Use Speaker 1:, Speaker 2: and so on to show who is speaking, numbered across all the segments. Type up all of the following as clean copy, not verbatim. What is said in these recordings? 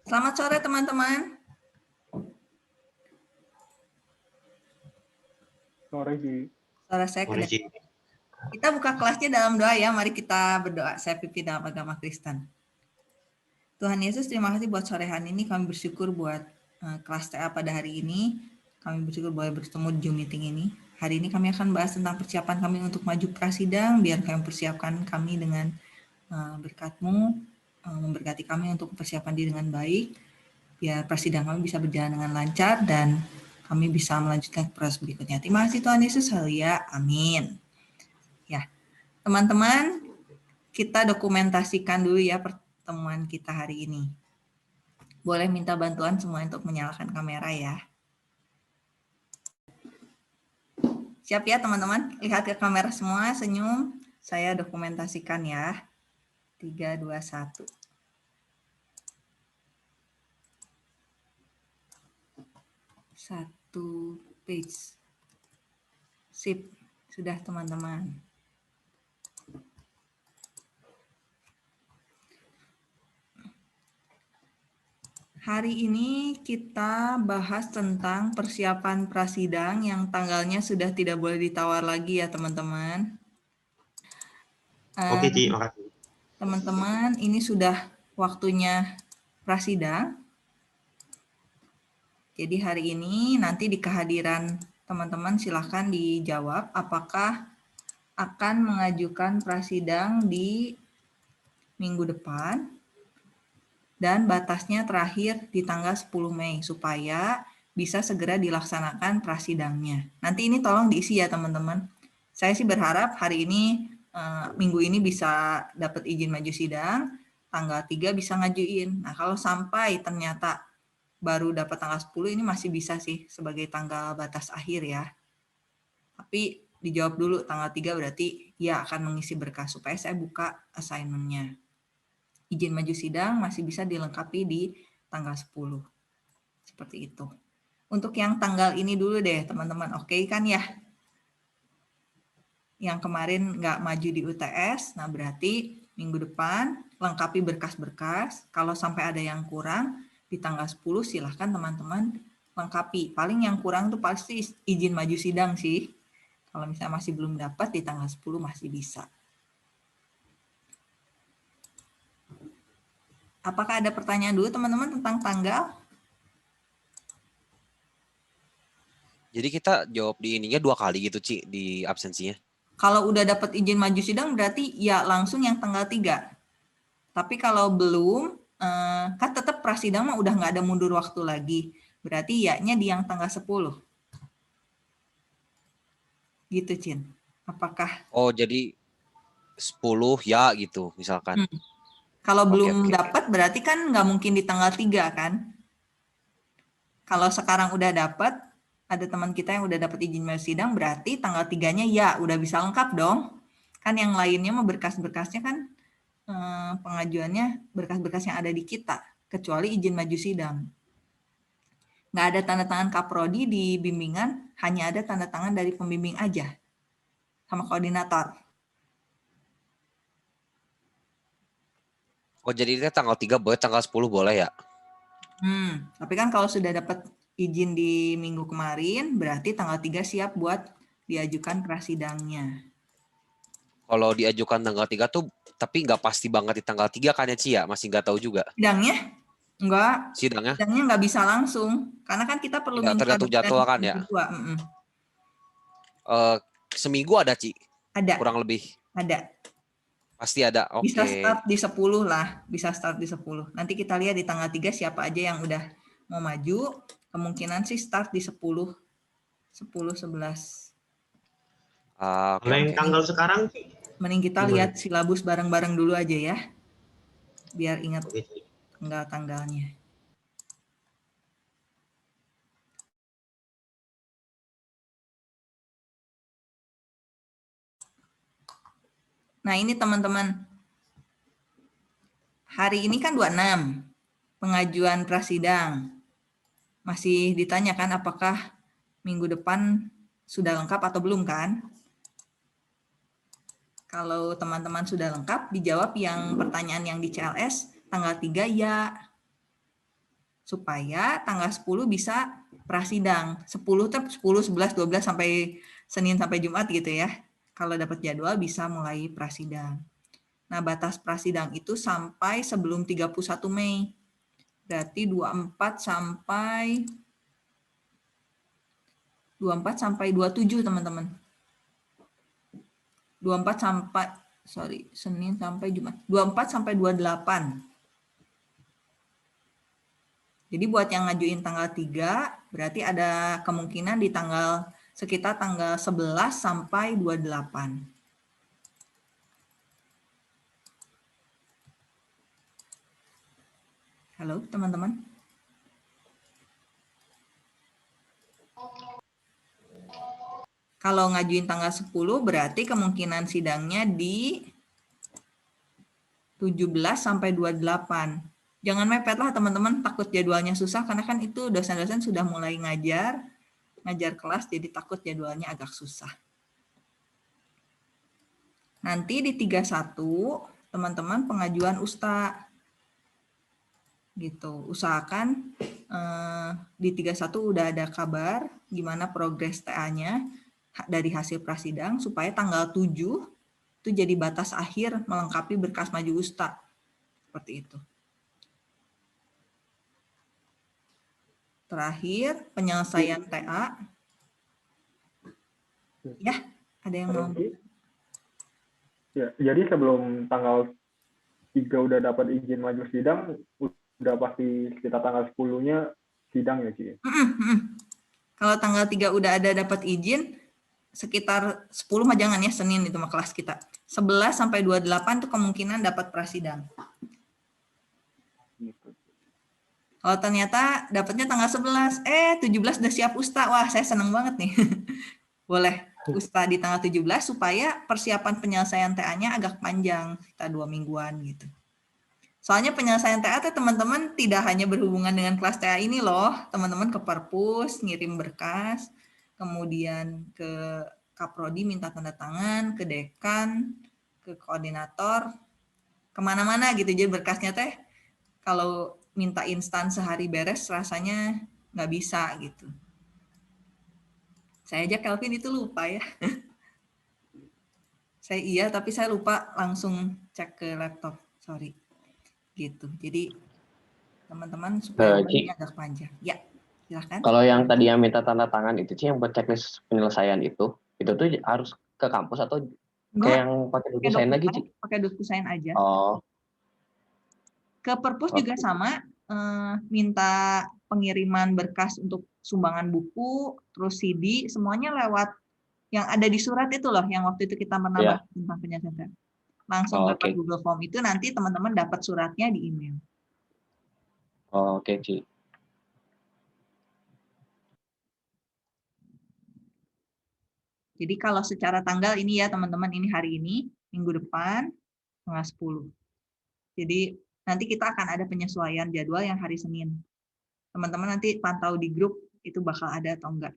Speaker 1: Selamat sore teman-teman.
Speaker 2: Sore, Ci.
Speaker 1: Suara saya kedengaran. Kita buka kelasnya dalam doa ya. Mari kita berdoa. Saya pimpin dalam agama Kristen. Tuhan Yesus, terima kasih buat sore hari ini. Kami bersyukur buat kelas TA pada hari ini. Kami bersyukur boleh bertemu di Zoom meeting ini. Hari ini kami akan bahas tentang persiapan kami untuk maju prasidang. Biar kami persiapkan kami dengan berkat-Mu, memberkati kami untuk persiapan diri dengan baik. Biar prasidang kami bisa berjalan dengan lancar dan kami bisa melanjutkan proses berikutnya. Terima kasih Tuhan Yesus. Haleluya. Amin. Ya, teman-teman, kita dokumentasikan dulu ya pertemuan kita hari ini. Boleh minta bantuan semua untuk menyalakan kamera ya. Siap ya teman-teman? Lihat ke kamera semua, senyum. Saya dokumentasikan ya. 3, 2, 1. Satu page. Sip, sudah teman-teman. Hari ini kita bahas tentang persiapan prasidang yang tanggalnya sudah tidak boleh ditawar lagi ya teman-teman.
Speaker 3: Oke, Ci, makasih.
Speaker 1: Teman-teman, ini sudah waktunya prasidang. Jadi hari ini nanti di kehadiran teman-teman silahkan dijawab apakah akan mengajukan prasidang di minggu depan. Dan batasnya terakhir di tanggal 10 Mei supaya bisa segera dilaksanakan prasidangnya. Nanti ini tolong diisi ya teman-teman. Saya sih berharap hari ini, minggu ini bisa dapat izin maju sidang, tanggal 3 bisa ngajuin. Nah kalau sampai ternyata baru dapat tanggal 10 ini masih bisa sih sebagai tanggal batas akhir ya. Tapi dijawab dulu tanggal 3 berarti ya akan mengisi berkas supaya saya buka assignment-nya. Izin maju sidang masih bisa dilengkapi di tanggal 10. Seperti itu. Untuk yang tanggal ini dulu deh teman-teman. Oke kan ya? Yang kemarin nggak maju di UTS, nah berarti minggu depan lengkapi berkas-berkas. Kalau sampai ada yang kurang di tanggal 10 silahkan teman-teman lengkapi. Paling yang kurang tuh pasti izin maju sidang sih. Kalau misalnya masih belum dapat di tanggal 10 masih bisa. Apakah ada pertanyaan dulu teman-teman tentang tanggal?
Speaker 3: Jadi kita jawab di ininya 2 kali gitu, Ci, di absensinya.
Speaker 1: Kalau udah dapat izin maju sidang berarti ya langsung yang tanggal 3. Tapi kalau belum, kan tetap prasidang mah udah nggak ada mundur waktu lagi. Berarti ya-nya di yang tanggal 10. Gitu, Cin. Apakah?
Speaker 3: Oh, jadi 10 ya gitu misalkan.
Speaker 1: Kalau belum
Speaker 3: Oke.
Speaker 1: dapat berarti kan nggak mungkin di tanggal 3 kan? Kalau sekarang udah dapat, ada teman kita yang udah dapat izin maju sidang, berarti tanggal 3-nya ya udah bisa lengkap dong. Kan yang lainnya mah berkas-berkasnya kan pengajuannya berkas-berkas yang ada di kita, kecuali izin maju sidang. Nggak ada tanda tangan kaprodi di bimbingan, hanya ada tanda tangan dari pembimbing aja, sama koordinator.
Speaker 3: Oh, jadi kita tanggal 3 boleh, tanggal 10 boleh ya?
Speaker 1: Tapi kan kalau sudah dapat izin di minggu kemarin, berarti tanggal 3 siap buat diajukan prasidangnya.
Speaker 3: Kalau diajukan tanggal 3 tuh, tapi nggak pasti banget di tanggal 3 kan ya, Ci ya? Masih nggak tahu juga.
Speaker 1: Sidangnya? Enggak.
Speaker 3: Sidangnya?
Speaker 1: Sidangnya nggak bisa langsung, karena kan kita perlu minta
Speaker 3: Tergantung jadwal kan ya? Seminggu ada, Ci?
Speaker 1: Ada.
Speaker 3: Kurang lebih?
Speaker 1: Ada.
Speaker 3: Pasti ada, oke.
Speaker 1: Bisa start di 10 lah, bisa start di 10. Nanti kita lihat di tanggal 3 siapa aja yang udah mau maju, kemungkinan sih start di 10, 11.
Speaker 3: Oke.
Speaker 2: Yang tanggal sekarang, Ci?
Speaker 1: Mending kita lihat silabus bareng-bareng dulu aja ya, biar ingat tanggal-tanggalnya. Nah ini teman-teman, hari ini kan 26, pengajuan prasidang. Masih ditanyakan apakah minggu depan sudah lengkap atau belum kan? Kalau teman-teman sudah lengkap, dijawab yang pertanyaan yang di CLS, tanggal 3 ya. supaya tanggal 10 bisa prasidang. 10 10, 11, 12 sampai Senin sampai Jumat gitu ya. Kalau dapat jadwal bisa mulai prasidang. Nah, batas prasidang itu sampai sebelum 31 Mei. Berarti 24 sampai 27 teman-teman. 24 sampai Senin sampai Jumat. 24 sampai 28. Jadi buat yang ngajuin tanggal 3, berarti ada kemungkinan di sekitar tanggal 11 sampai 28. Halo, teman-teman. Kalau ngajuin tanggal 10, berarti kemungkinan sidangnya di 17 sampai 28. Jangan mepet lah teman-teman, takut jadwalnya susah, karena kan itu dosen-dosen sudah mulai ngajar kelas, jadi takut jadwalnya agak susah. Nanti di 31, teman-teman pengajuan USTA. Gitu. Usahakan di 31 udah ada kabar gimana progres TA-nya dari hasil prasidang, supaya tanggal 7 itu jadi batas akhir melengkapi berkas maju USTA. Seperti itu. Terakhir, penyelesaian TA. Ya, ada yang mau?
Speaker 2: Ya, jadi sebelum tanggal 3 udah dapat izin maju sidang, udah pasti sekitar tanggal 10-nya sidang ya, Ci?
Speaker 1: Kalau tanggal 3 udah ada dapat izin, sekitar 10 mah jangan ya, Senin itu mah kelas kita. 11 sampai 28 itu kemungkinan dapat prasidang.
Speaker 2: Gitu.
Speaker 1: Kalau ternyata dapatnya tanggal 11, 17 udah siap USTA. Wah, saya senang banget nih. Boleh USTA di tanggal 17 supaya persiapan penyelesaian TA-nya agak panjang, kita 2 mingguan gitu. Soalnya penyelesaian TA teman-teman tidak hanya berhubungan dengan kelas TA ini loh, teman-teman ke perpus, ngirim berkas, kemudian ke Kaprodi minta tanda tangan, ke dekan, ke koordinator, kemana-mana gitu. Jadi berkasnya kalau minta instan sehari beres rasanya nggak bisa gitu. Saya aja Kelvin itu lupa ya. Saya iya, tapi saya lupa langsung cek ke laptop. Sorry. Gitu. Jadi teman-teman supaya waktunya agak panjang. Ya, silakan.
Speaker 4: Kalau yang tadi yang minta tanda tangan itu sih yang buat checklist penyelesaian itu tuh harus ke kampus atau kayak yang pakai DocuSign lagi, Ci?
Speaker 1: Pakai DocuSign aja.
Speaker 4: Oh.
Speaker 1: Ke perpus juga sama, minta pengiriman berkas untuk sumbangan buku, terus CD, semuanya lewat yang ada di surat itu loh, yang waktu itu kita menambah tentang penyelesaian. Langsung lewat Google Form itu, nanti teman-teman dapat suratnya di email.
Speaker 4: Oke, Ci.
Speaker 1: Jadi kalau secara tanggal ini ya teman-teman, ini hari ini, minggu depan, tanggal 10. Jadi nanti kita akan ada penyesuaian jadwal yang hari Senin. Teman-teman nanti pantau di grup, itu bakal ada atau enggak.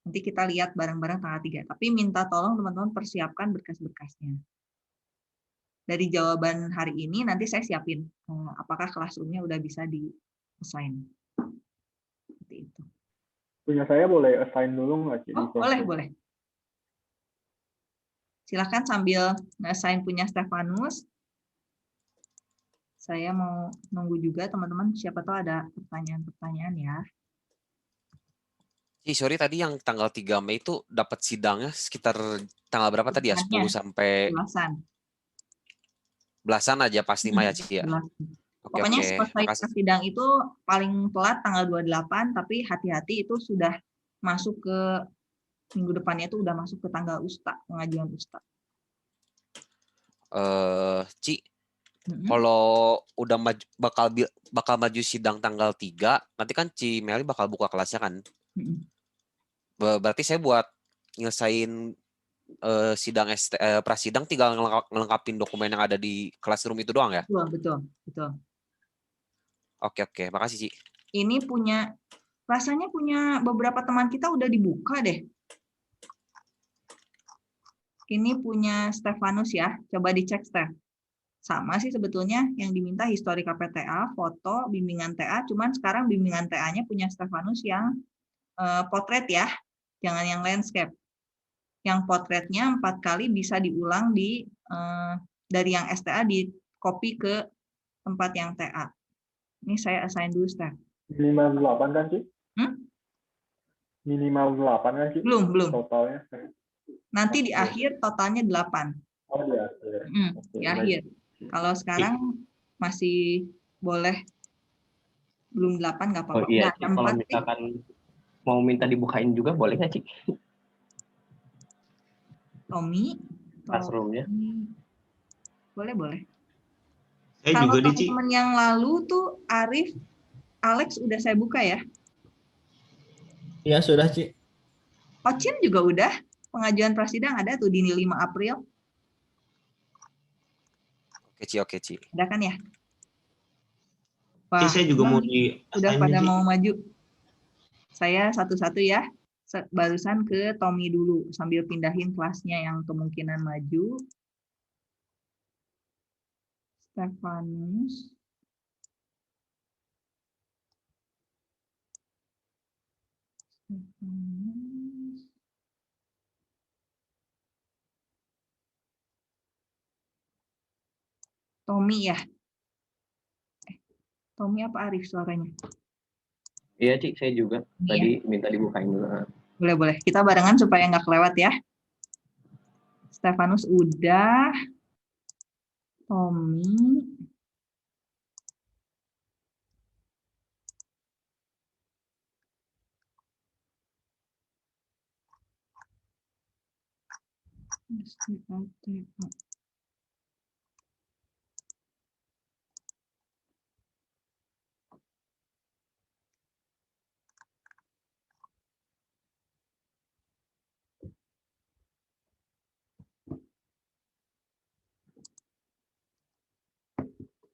Speaker 1: Nanti kita lihat bareng-bareng tanggal 3. Tapi minta tolong teman-teman persiapkan berkas-berkasnya. Dari jawaban hari ini, nanti saya siapin apakah classroom-nya udah bisa di-assign. Seperti itu.
Speaker 2: Punya saya boleh assign dulu nggak, Ci?
Speaker 1: Oh, boleh. Silakan sambil nge-assign punya Stefanus. Saya mau nunggu juga teman-teman, siapa tahu ada pertanyaan-pertanyaan ya.
Speaker 3: Sorry tadi yang tanggal 3 Mei itu dapat sidangnya sekitar tanggal berapa tadi ya? 10 sampai belasan aja pasti Maya, Ci ya.
Speaker 1: Pokoknya selesai sidang itu paling telat tanggal 28, tapi hati-hati itu sudah masuk ke minggu depannya, itu udah masuk ke tanggal USTA, pengajuan USTA.
Speaker 3: Ci, kalau udah bakal maju sidang tanggal 3, nanti kan Ci Meli bakal buka kelasnya kan? Berarti saya buat nyelesain sidang prasidang tinggal ngelengkapin dokumen yang ada di classroom itu doang ya?
Speaker 1: Betul.
Speaker 3: Oke, makasih Ci.
Speaker 1: Ini rasanya punya beberapa teman kita udah dibuka deh. Ini punya Stefanus ya, coba dicek Stef. Sama sih sebetulnya yang diminta histori KPTA, foto, bimbingan TA, cuman sekarang bimbingan TA-nya punya Stefanus yang potret ya, jangan yang landscape. Yang potretnya 4 kali bisa diulang dari yang STA di copy ke tempat yang TA. Ini saya assign dulu, Steph.
Speaker 2: Minimal 8 kan, Ci? Minimal 8 kan, Ci?
Speaker 1: Belum.
Speaker 2: Totalnya.
Speaker 1: Nanti di akhir totalnya 8.
Speaker 2: Oh, di akhir.
Speaker 1: Di akhir. Kalau sekarang masih boleh belum 8 nggak apa-apa.
Speaker 4: Oh iya,
Speaker 1: Nah,
Speaker 4: kalau misalkan mau minta dibukain juga boleh nggak, Ci?
Speaker 1: Tommy.
Speaker 4: Classroom-nya.
Speaker 1: Boleh.
Speaker 5: Saya
Speaker 1: Kalau
Speaker 5: juga di Ci.
Speaker 1: teman-teman yang lalu tuh Arif, Alex udah saya buka ya.
Speaker 5: Iya, sudah, Ci.
Speaker 1: Ocin juga udah. Pengajuan prasidang ada tuh di 5 April.
Speaker 3: Oke, Ci.
Speaker 1: Ada kan ya?
Speaker 5: Ci, saya juga mau di
Speaker 1: udah pada mau maju. Saya satu-satu ya. Barusan ke Tommy dulu sambil pindahin kelasnya yang kemungkinan maju. Stefanus. Tommy ya. Tommy apa Arif suaranya?
Speaker 4: Iya, Ci, saya juga. Tadi minta dibukain dulu.
Speaker 1: Boleh. Kita barengan supaya nggak kelewat ya. Stefanus udah. Tommy.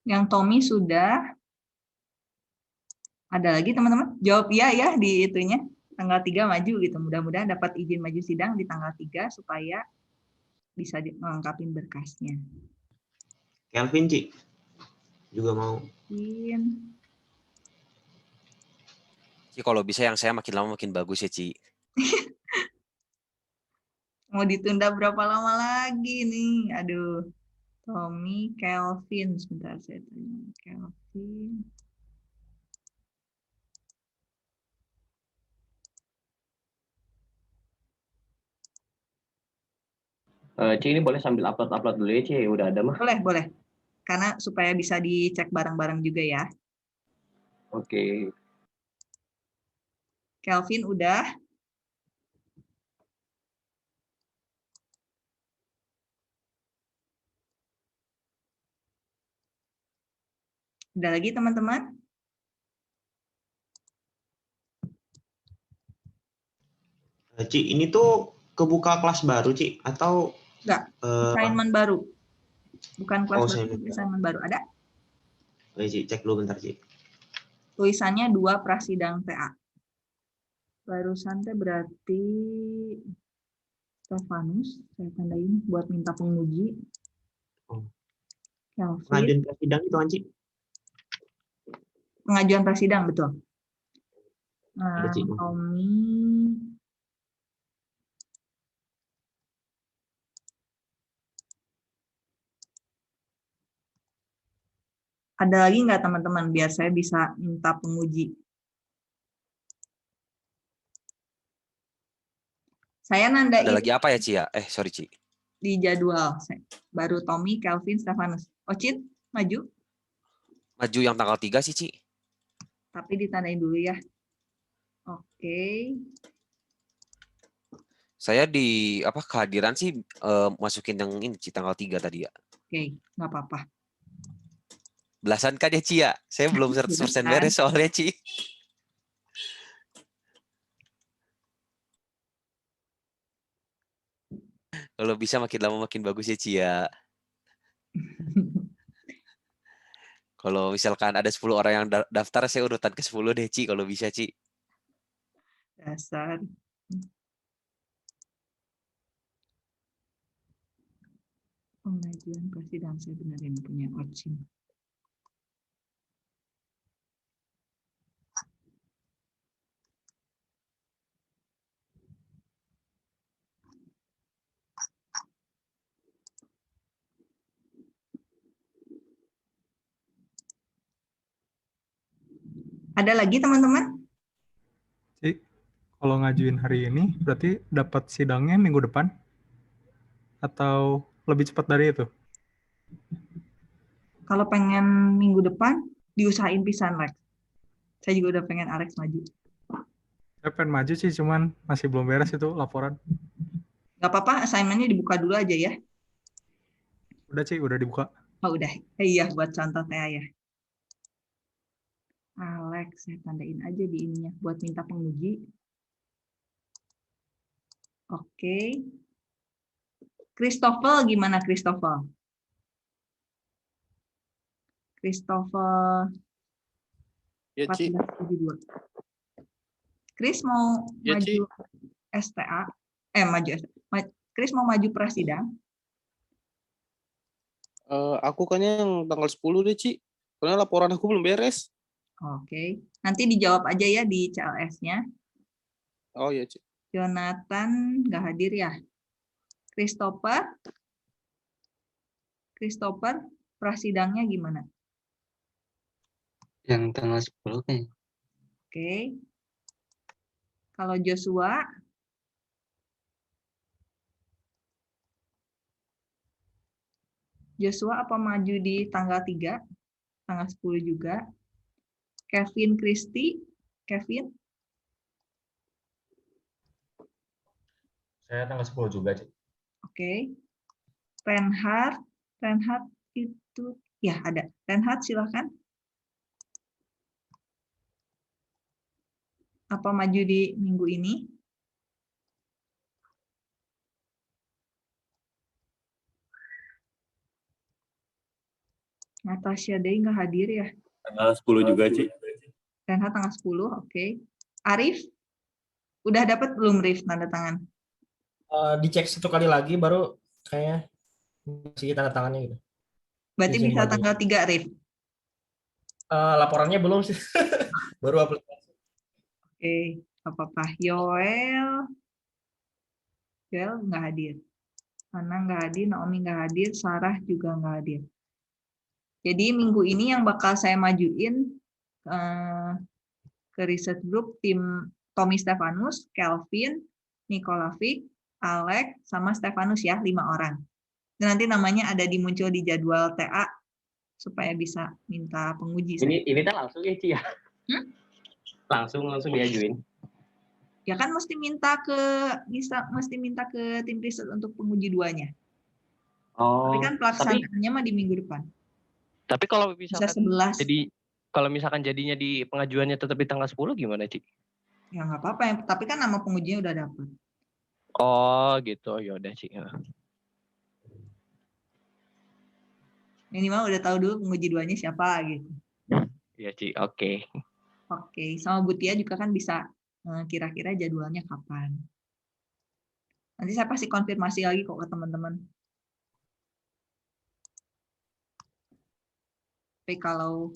Speaker 1: Yang Tommy sudah. Ada lagi teman-teman? Jawab iya ya di itunya. Tanggal 3 maju gitu. Mudah-mudahan dapat izin maju sidang di tanggal 3 supaya bisa melengkapi berkasnya.
Speaker 5: Kelvin, Ci. Juga mau.
Speaker 3: Ci, kalau bisa yang saya makin lama makin bagus ya, Ci.
Speaker 1: Mau ditunda berapa lama lagi nih? Aduh. Tommy, Kelvin. Sebentar saya tanya. Kelvin.
Speaker 4: Ci, ini boleh sambil upload dulu ya, Ci. Udah ada mah.
Speaker 1: Boleh. Karena supaya bisa dicek bareng-bareng juga ya.
Speaker 4: Oke.
Speaker 1: Kelvin udah. Ada lagi teman-teman?
Speaker 5: Ci, ini tuh kebuka kelas baru, Ci? Atau?
Speaker 1: Enggak, assignment baru. Bukan kelas baru, assignment baru. Ada?
Speaker 5: Oke, Ci, cek dulu bentar, Ci.
Speaker 1: Tulisannya 2 prasidang TA. Barusan teh berarti Stefanus, saya tandain buat minta penguji.
Speaker 5: Pengajuan prasidang itu, Ci?
Speaker 1: Pengajuan prasidang, betul. Nah,
Speaker 5: Ada, Ci.
Speaker 1: Tommy. Ada lagi nggak teman-teman biar saya bisa minta penguji? Saya nandain.
Speaker 3: Ada lagi apa ya, Ci ya? Sorry, Ci.
Speaker 1: Di jadwal. Baru Tommy, Kelvin, Stefanus. Ocin, maju.
Speaker 3: Maju yang tanggal 3 sih, Ci.
Speaker 1: Tapi ditandain dulu ya. Oke.
Speaker 3: Saya di kehadiran sih masukin yang ini, Ci, tanggal 3 tadi ya.
Speaker 1: Oke, nggak apa-apa.
Speaker 3: Belasan kan ya, Ci ya? Saya belum 100% beres soalnya, Ci. Kalau bisa makin lama makin bagus ya, Ci ya. Kalau misalkan ada 10 orang yang daftar, saya urutan ke 10 deh, Ci, kalau bisa, Ci.
Speaker 1: Dasar. Pengajuan prasidang, saya benerin punya OCIM. Ada lagi teman-teman?
Speaker 6: Ci, kalau ngajuin hari ini, berarti dapat sidangnya minggu depan? Atau lebih cepat dari itu?
Speaker 1: Kalau pengen minggu depan, diusahain pisan, Lex. Saya juga udah pengen Alex maju.
Speaker 6: Saya pengen maju sih, cuman masih belum beres itu laporan.
Speaker 1: Gak apa-apa, assignment-nya dibuka dulu aja ya.
Speaker 6: Udah, Ci, udah dibuka.
Speaker 1: Oh, udah. Iya, buat contoh Tea ya. Alex, saya tandain aja di ininya buat minta penguji. Oke. Christopher, gimana Christopher? Christopher
Speaker 7: Ya, Ci.
Speaker 1: 1472. Chris mau
Speaker 7: Ya, Ci.
Speaker 1: maju STA? Maju STA. Chris mau maju prasidang?
Speaker 7: Aku kan yang tanggal 10 deh, Ci. Karena laporan aku belum beres.
Speaker 1: Oke. Nanti dijawab aja ya di CLS-nya.
Speaker 7: Oh ya, Ci.
Speaker 1: Jonathan nggak hadir ya. Christopher, prasidangnya gimana?
Speaker 8: Yang tanggal 10 kayaknya.
Speaker 1: Oke. Kalau Joshua, apa maju di tanggal 3? Tanggal 10 juga. Kevin Christie, Kevin?
Speaker 9: Saya tanggal 10 juga, Cik.
Speaker 1: Oke. Reinhard itu, ya ada. Reinhard silakan. Apa maju di minggu ini? Natasha Day nggak hadir ya?
Speaker 9: Tanggal 10 juga, Cik.
Speaker 1: Reinhard tanggal 10, oke. Arif? Udah dapat belum, Rif, tanda tangan?
Speaker 10: Dicek 1 kali lagi, baru kayaknya masih tanda tangannya gitu.
Speaker 1: Berarti
Speaker 10: Izin
Speaker 1: bisa
Speaker 10: maju.
Speaker 1: tanggal 3, Rif?
Speaker 10: Laporannya belum sih. Baru aplikasi.
Speaker 1: Oke, apa-apa. Yoel nggak hadir. Ana nggak hadir, Naomi nggak hadir, Sarah juga nggak hadir. Jadi minggu ini yang bakal saya majuin ke research group tim Tommy Stefanus, Kelvin, Nikolavic, Alex, sama Stefanus ya, 5 orang. Dan nanti namanya ada muncul di jadwal TA supaya bisa minta penguji.
Speaker 4: Ini kan langsung ya, Ci ya? Langsung diajuin.
Speaker 1: Ya kan mesti minta ke tim riset untuk penguji 2-nya.
Speaker 4: Oh.
Speaker 1: Tapi kan pelaksanaannya mah di minggu depan.
Speaker 8: Tapi kalau misalkan
Speaker 1: bisa 11.
Speaker 8: kalau misalkan jadinya di pengajuannya tetap di tanggal 10 gimana, Ci?
Speaker 1: Ya nggak apa-apa, tapi kan nama pengujinya udah dapet.
Speaker 8: Oh, gitu. Ya udah, Ci.
Speaker 1: Minimal udah tahu dulu penguji 2-nya siapa gitu.
Speaker 8: Iya, Ci. Oke.
Speaker 1: Oke, sama Butia juga kan bisa kira-kira jadwalnya kapan. Nanti saya pasti konfirmasi lagi kok ke teman-teman. Tapi kalau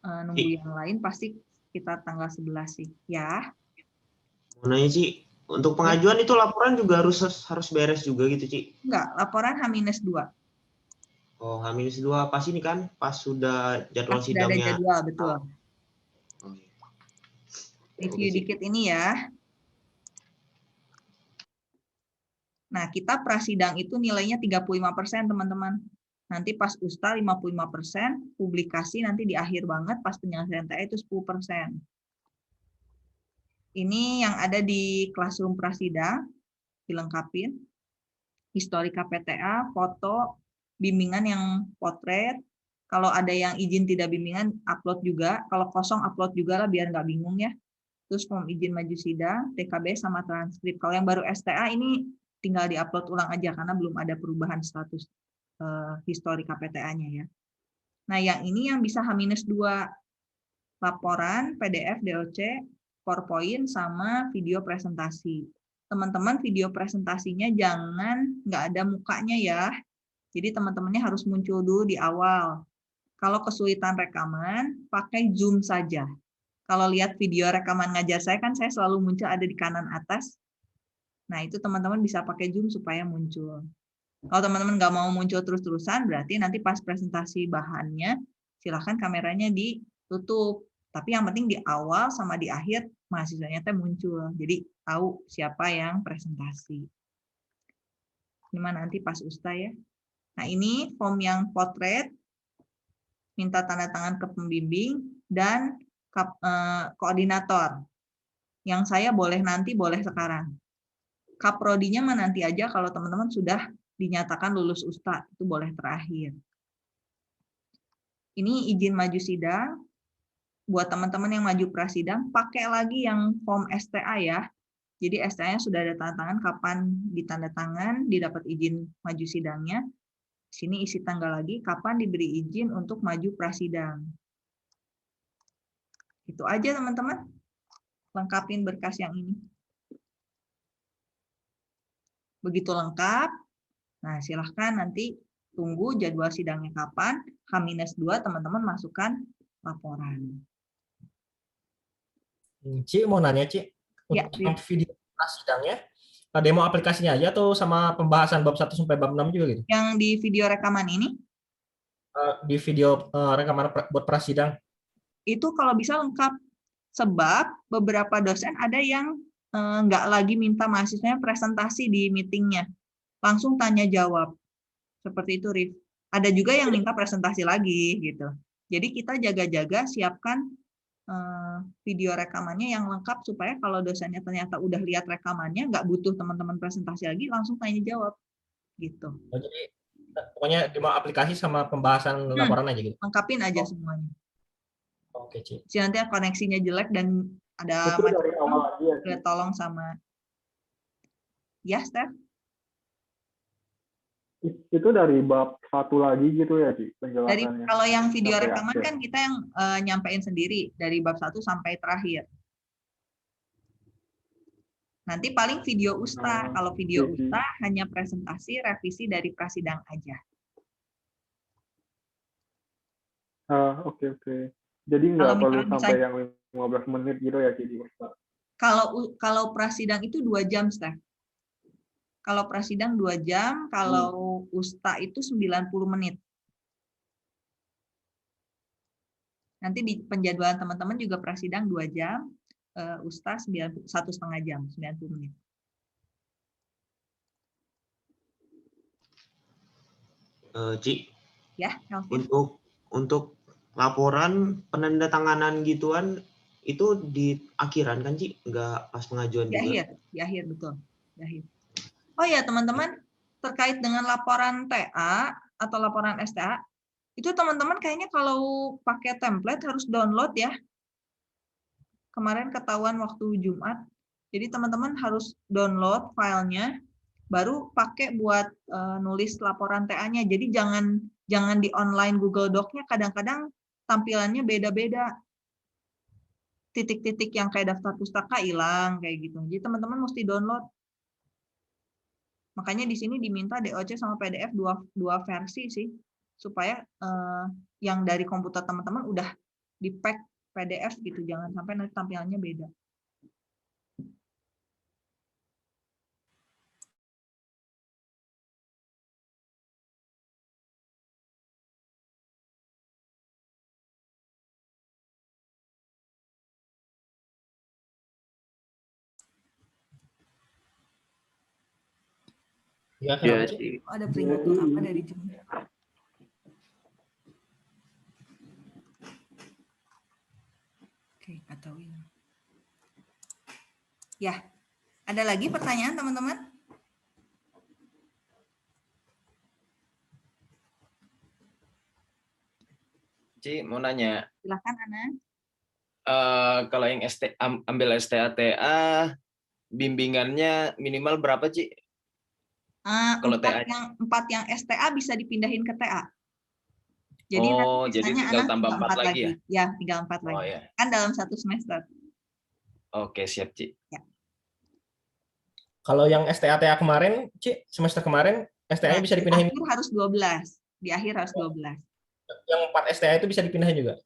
Speaker 1: nunggu yang lain pasti kita tanggal 11 sih. Ya.
Speaker 5: Mau nanya, Ci, untuk pengajuan itu laporan juga harus beres juga gitu, Ci?
Speaker 1: Enggak, laporan H-2.
Speaker 5: Oh, H-2 pas ini kan? Pas sudah jadwal
Speaker 1: Pas
Speaker 5: sidangnya.
Speaker 1: sudah ada jadwal, betul.
Speaker 5: Oh.
Speaker 1: Review
Speaker 5: Oke,
Speaker 1: dikit ini ya. Nah, kita prasidang itu nilainya 35%, teman-teman. Nanti pas USTA 55%, publikasi nanti di akhir banget, pas penyelesaian TA itu 10%. Ini yang ada di Classroom prasidang, dilengkapin. Historika PTA, foto, bimbingan yang potret. Kalau ada yang izin tidak bimbingan, upload juga. Kalau kosong, upload juga lah, biar nggak bingung ya. Terus form izin maju sidang, TKB sama transkrip. Kalau yang baru STA ini tinggal diupload ulang aja, karena belum ada perubahan status historika PTA-nya ya. Nah, yang ini yang bisa H-2, laporan, PDF, DOC, PowerPoint, sama video presentasi. Teman-teman, video presentasinya jangan nggak ada mukanya ya. Jadi teman-temannya harus muncul dulu di awal. Kalau kesulitan rekaman, pakai Zoom saja. Kalau lihat video rekaman ngajar saya kan saya selalu muncul ada di kanan atas. Nah, itu teman-teman bisa pakai Zoom supaya muncul. Kalau teman-teman nggak mau muncul terus-terusan, berarti nanti pas presentasi bahannya, silahkan kameranya ditutup. Tapi yang penting di awal sama di akhir, mahasiswanya muncul. Jadi tahu siapa yang presentasi. Gimana nanti pas Usta ya. Nah, ini form yang potret, minta tanda tangan ke pembimbing, dan koordinator. Yang saya boleh nanti, boleh sekarang. Kaprodinya mah nanti aja kalau teman-teman sudah dinyatakan lulus Usta, itu boleh terakhir. Ini izin maju sidang. Buat teman-teman yang maju prasidang, pakai lagi yang form STA ya. Jadi STA-nya sudah ada tanda tangan, kapan ditanda tangan, didapat izin maju sidangnya. Sini isi tanggal lagi, kapan diberi izin untuk maju prasidang. Itu aja teman-teman. Lengkapin berkas yang ini. Begitu lengkap, nah silahkan nanti tunggu jadwal sidangnya kapan, H-2 teman-teman masukkan laporan.
Speaker 10: Ci mau nanya, Ci.
Speaker 1: Ya,
Speaker 10: Untuk video sidangnya, demo aplikasinya aja atau sama pembahasan bab 1 sampai bab 6 juga gitu?
Speaker 1: Yang di video rekaman ini?
Speaker 10: Di video rekaman buat prasidang.
Speaker 1: Itu kalau bisa lengkap. Sebab beberapa dosen ada yang nggak lagi minta mahasiswanya presentasi di meetingnya. Langsung tanya jawab. Seperti itu, Rif. Ada juga yang minta presentasi lagi gitu. Jadi kita jaga-jaga siapkan video rekamannya yang lengkap supaya kalau dosennya ternyata udah lihat rekamannya, nggak butuh teman-teman presentasi lagi, langsung tanya jawab gitu.
Speaker 10: Jadi pokoknya demo aplikasi sama pembahasan laporan aja gitu.
Speaker 1: Lengkapin aja semuanya.
Speaker 10: Oke, Ci.
Speaker 1: Si nanti koneksinya jelek dan ada
Speaker 2: Itu dari awal lagi ya, Ci?
Speaker 1: tolong sama ya, Steph.
Speaker 2: Itu dari bab 1 lagi gitu ya, Ci,
Speaker 1: Dari
Speaker 2: penjelasannya.
Speaker 1: kalau yang video
Speaker 2: Sampai
Speaker 1: rekaman
Speaker 2: akhir.
Speaker 1: kan kita yang nyampein sendiri dari bab 1 sampai terakhir. Nanti paling video Usta. Kalau video Usta hanya presentasi revisi dari prasidang aja.
Speaker 2: Oke. Jadi nggak
Speaker 1: Kalau
Speaker 2: perlu
Speaker 1: misalnya
Speaker 2: sampai yang 15 menit gitu ya, Ci, di Ustaz?
Speaker 1: Kalau prasidang itu 2 jam, Steph. Kalau prasidang 2 jam, kalau Usta itu 90 menit. Nanti di penjadwalan teman-teman juga prasidang 2 jam, Usta 1,5 jam, 90 menit.
Speaker 5: Ci,
Speaker 1: Ya, Elvin.
Speaker 5: untuk laporan penandatanganan gituan itu di akhiran kan, Ci? Nggak pas pengajuan juga?
Speaker 1: Di akhir, betul. Di akhir. Oh ya, teman-teman, terkait dengan laporan TA atau laporan STA, itu teman-teman kayaknya kalau pakai template harus download ya. Kemarin ketahuan waktu Jumat. Jadi teman-teman harus download filenya, baru pakai buat nulis laporan TA-nya. Jadi jangan di online Google Doc-nya, kadang-kadang tampilannya beda-beda. Titik-titik yang kayak daftar pustaka hilang kayak gitu. Jadi teman-teman mesti download. Makanya di sini diminta DOC sama PDF dua versi sih, supaya yang dari komputer teman-teman udah di-pack PDF gitu, jangan sampai nanti tampilannya beda.
Speaker 10: Ya,
Speaker 1: ada peringatan apa dari Jum? Oke, ketahuin. Ya, ada lagi pertanyaan teman-teman?
Speaker 11: Ci, mau nanya.
Speaker 1: Silakan, Ana.
Speaker 11: Kalau yang ambil STA-TA, bimbingannya minimal berapa, Ci? Kalau TA.
Speaker 1: 4 yang STA bisa dipindahin ke TA. Jadi
Speaker 11: jadi tinggal tambah 4 lagi ya?
Speaker 1: Ya, tinggal 4 lagi.
Speaker 11: Ya.
Speaker 1: Kan dalam 1 semester.
Speaker 11: Oke, siap, Ci.
Speaker 1: Ya.
Speaker 10: Kalau yang STA-TA kemarin, Ci, semester kemarin STA-nya bisa
Speaker 1: Di
Speaker 10: dipindahin.
Speaker 1: akhir harus 12. Di akhir harus 12.
Speaker 10: Yang 4 STA itu bisa dipindahin juga?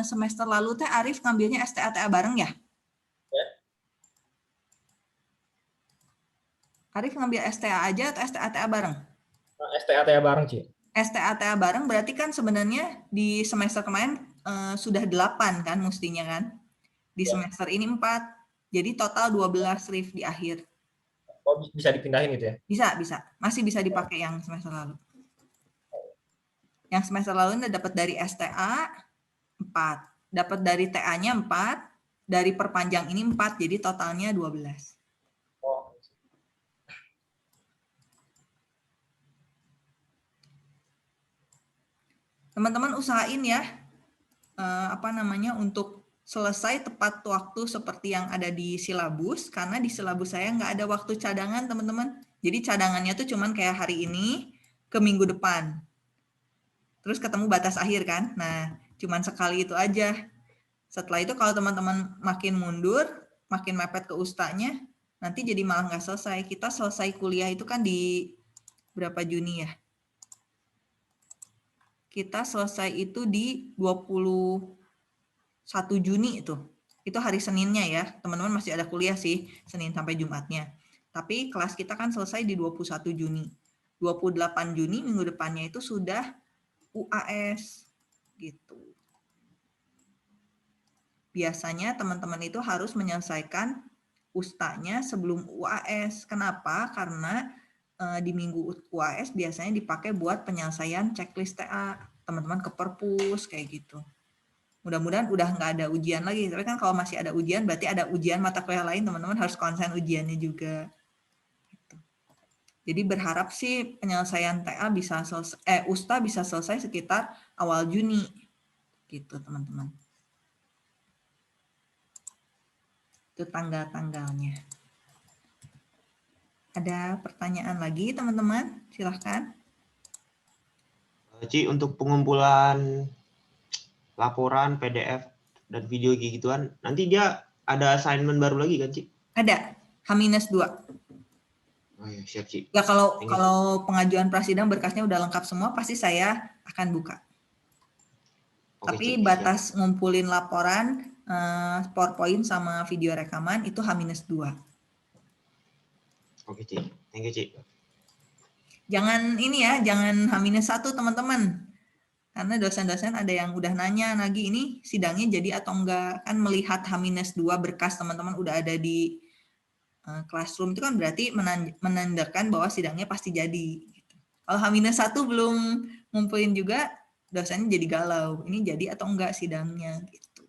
Speaker 1: Semester lalu teh Arif ngambilnya STA-TA bareng ya?
Speaker 10: Ya.
Speaker 1: Arif ngambil STA aja atau STA-TA bareng?
Speaker 10: STA-TA bareng, Ci.
Speaker 1: STA-TA bareng berarti kan sebenarnya di semester kemarin sudah 8 kan mestinya kan? Di semester ini 4. Jadi total 12 Rif di akhir.
Speaker 10: Oh, bisa dipindahin gitu ya?
Speaker 1: Bisa. Masih bisa dipakai yang semester lalu. Yang semester lalu udah dapat dari STA 4. Dapat dari TA-nya 4. Dari perpanjang ini 4. Jadi totalnya 12.
Speaker 10: Oh.
Speaker 1: Teman-teman usahain ya. Untuk selesai tepat waktu seperti yang ada di silabus, karena di silabus saya nggak ada waktu cadangan, teman-teman. Jadi cadangannya tuh cuman kayak hari ini ke minggu depan. Terus ketemu batas akhir kan. Nah, cuman sekali itu aja. Setelah itu kalau teman-teman makin mundur, makin mepet ke ustanya, nanti jadi malah nggak selesai. Kita selesai kuliah itu kan di berapa Juni ya? Kita selesai itu di 21 Juni itu. Itu hari Seninnya ya. Teman-teman masih ada kuliah sih, Senin sampai Jumatnya. Tapi kelas kita kan selesai di 21 Juni. 28 Juni minggu depannya itu sudah UAS gitu. Biasanya teman-teman itu harus menyelesaikan ustanya sebelum UAS. Kenapa? Karena di minggu UAS biasanya dipakai buat penyelesaian checklist TA. Teman-teman ke perpus kayak gitu. Mudah-mudahan udah nggak ada ujian lagi. Tapi kan kalau masih ada ujian, berarti ada ujian mata kuliah lain, teman-teman harus konsen ujiannya juga. Gitu. Jadi berharap sih penyelesaian TA bisa selesai, USTA bisa selesai sekitar awal Juni. Gitu, teman-teman. Itu tanggal-tanggalnya. Ada pertanyaan lagi, teman-teman? Silahkan.
Speaker 5: Ci, untuk pengumpulan laporan, PDF, dan video gituan, nanti dia ada assignment baru lagi kan, Ci?
Speaker 1: Ada, H-2.
Speaker 5: Oh ya, siap, Ci.
Speaker 1: Ya kalau pengajuan prasidang berkasnya udah lengkap semua, pasti saya akan buka.
Speaker 5: Oke,
Speaker 1: Tapi
Speaker 5: Ci,
Speaker 1: batas ngumpulin laporan, PowerPoint sama video rekaman itu H-2.
Speaker 5: Oke, Ci. Thank you, Ci.
Speaker 1: Jangan ini ya, jangan H-1 teman-teman. Karena dosen-dosen ada yang udah nanya, Nagi ini sidangnya jadi atau enggak. Kan melihat H-2 berkas teman-teman udah ada di classroom itu kan berarti menandakan bahwa sidangnya pasti jadi. Kalau H-1 belum ngumpulin juga, dosennya jadi galau. Ini jadi atau enggak sidangnya gitu.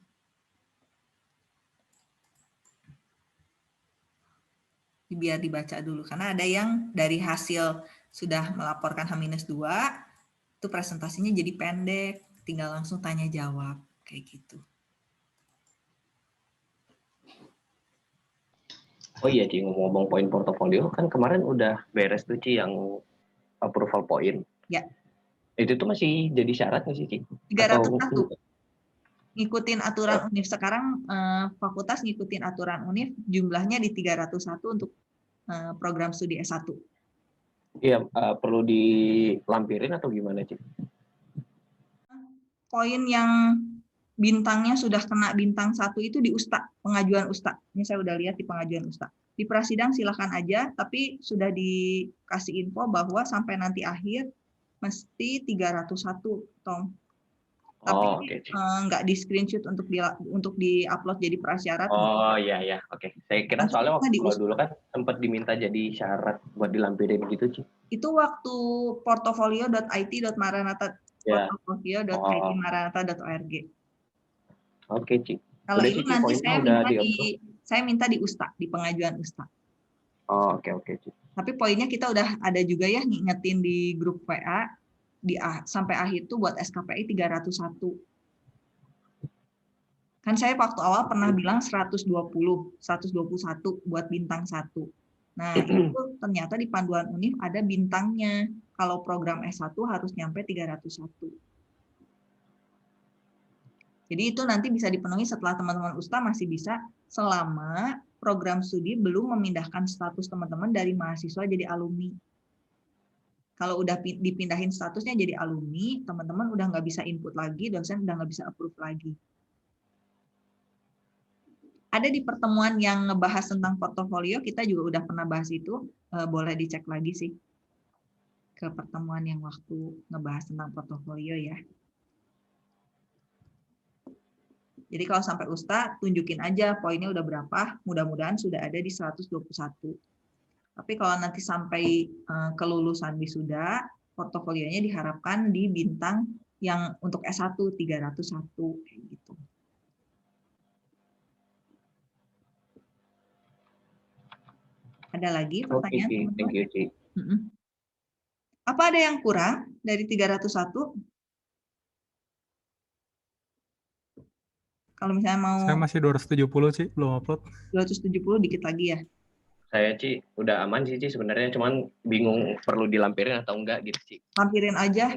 Speaker 1: Biar dibaca dulu. Karena ada yang dari hasil sudah melaporkan H-2, itu presentasinya jadi pendek, tinggal langsung tanya jawab kayak gitu.
Speaker 4: Oh iya Ci, ngomong-ngomong poin portofolio kan kemarin udah beres tuh Ci yang approval point.
Speaker 1: Ya.
Speaker 4: Itu tuh masih jadi syarat nggak sih Ci?
Speaker 1: 301. Ngikutin aturan UNIF sekarang, fakultas ngikutin aturan UNIF jumlahnya di 301 untuk program studi S1.
Speaker 4: Iya, perlu dilampirin atau gimana, Cik?
Speaker 1: Poin yang bintangnya sudah kena bintang 1 itu di USTA, pengajuan USTA. Ini saya udah lihat di pengajuan USTA. Di prasidang silakan aja, tapi sudah dikasih info bahwa sampai nanti akhir mesti 301, Tom. Tapi nggak di screenshot untuk di-upload jadi prasyarat.
Speaker 4: Oh iya, oke. Saya kira soalnya waktu dulu kan sempat diminta jadi syarat buat dilampirin gitu, Ci.
Speaker 1: Itu waktu portofolio.it.maranatha.org.
Speaker 4: Oke, Ci.
Speaker 1: Kalau itu nanti saya minta di USTA, di pengajuan USTA.
Speaker 4: Oh, oke, Ci.
Speaker 1: Tapi poinnya kita udah ada juga ya ngingetin di grup WA. Sampai akhir tuh buat SKPI 301. Kan saya waktu awal pernah bilang 120, 121 buat bintang 1. Nah, itu ternyata di panduan UNIF ada bintangnya. Kalau program S1 harus nyampe 301. Jadi itu nanti bisa dipenuhi setelah teman-teman USTA masih bisa selama program studi belum memindahkan status teman-teman dari mahasiswa jadi alumni. Kalau udah dipindahin statusnya jadi alumni, teman-teman udah nggak bisa input lagi, dosen udah nggak bisa approve lagi. Ada di pertemuan yang ngebahas tentang portofolio, kita juga udah pernah bahas itu, boleh dicek lagi sih ke pertemuan yang waktu ngebahas tentang portofolio ya. Jadi kalau sampai Usta, tunjukin aja poinnya udah berapa, mudah-mudahan sudah ada di 121. Tapi kalau nanti sampai kelulusan wisuda, portofolionya diharapkan di bintang yang untuk S1 301 kayak gitu. Ada lagi pertanyaan?
Speaker 4: Oke, thank you, Ci.
Speaker 1: Apa ada yang kurang dari 301? Kalau misalnya mau...
Speaker 6: Saya masih 270, Ci, belum upload.
Speaker 1: 270 dikit lagi ya?
Speaker 4: Saya, Ci, udah aman sih, Ci, sebenarnya. Cuman bingung perlu dilampirin atau enggak gitu, Ci.
Speaker 1: Lampirin aja.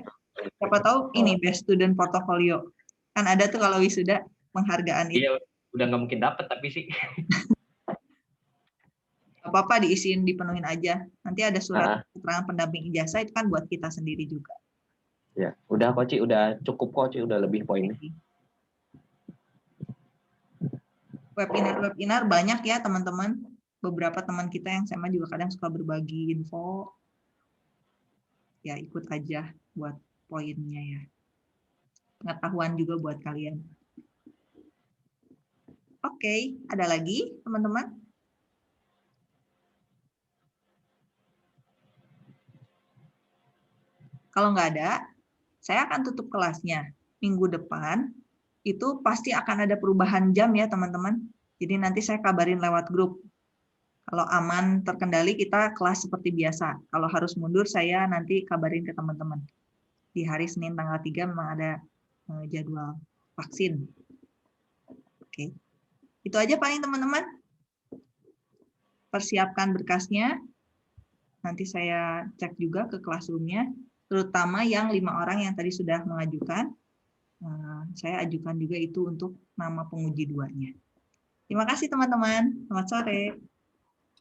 Speaker 1: Siapa tahu ini Best Student Portfolio. Kan ada tuh kalau wisuda penghargaan itu.
Speaker 4: Iya, udah nggak mungkin dapet tapi sih.
Speaker 1: Apa-apa diisiin, dipenuhin aja. Nanti ada surat keterangan pendamping ijazah, itu kan buat kita sendiri juga.
Speaker 4: Ya, udah kok, Ci, udah cukup kok, Ci, udah lebih poinnya.
Speaker 1: Webinar banyak ya teman-teman. Beberapa teman kita yang sama juga kadang suka berbagi info. Ya ikut aja buat poinnya ya. Pengetahuan juga buat kalian. Oke, ada lagi teman-teman? Kalau nggak ada, saya akan tutup kelasnya. Minggu depan itu pasti akan ada perubahan jam ya teman-teman. Jadi nanti saya kabarin lewat grup. Kalau aman terkendali kita kelas seperti biasa. Kalau harus mundur saya nanti kabarin ke teman-teman. Di hari Senin tanggal 3 memang ada jadwal vaksin. Oke. Itu aja paling teman-teman. Persiapkan berkasnya. Nanti saya cek juga ke classroom-nya. Terutama yang 5 orang yang tadi sudah mengajukan. Saya ajukan juga itu untuk nama penguji 2-nya. Terima kasih teman-teman. Selamat sore.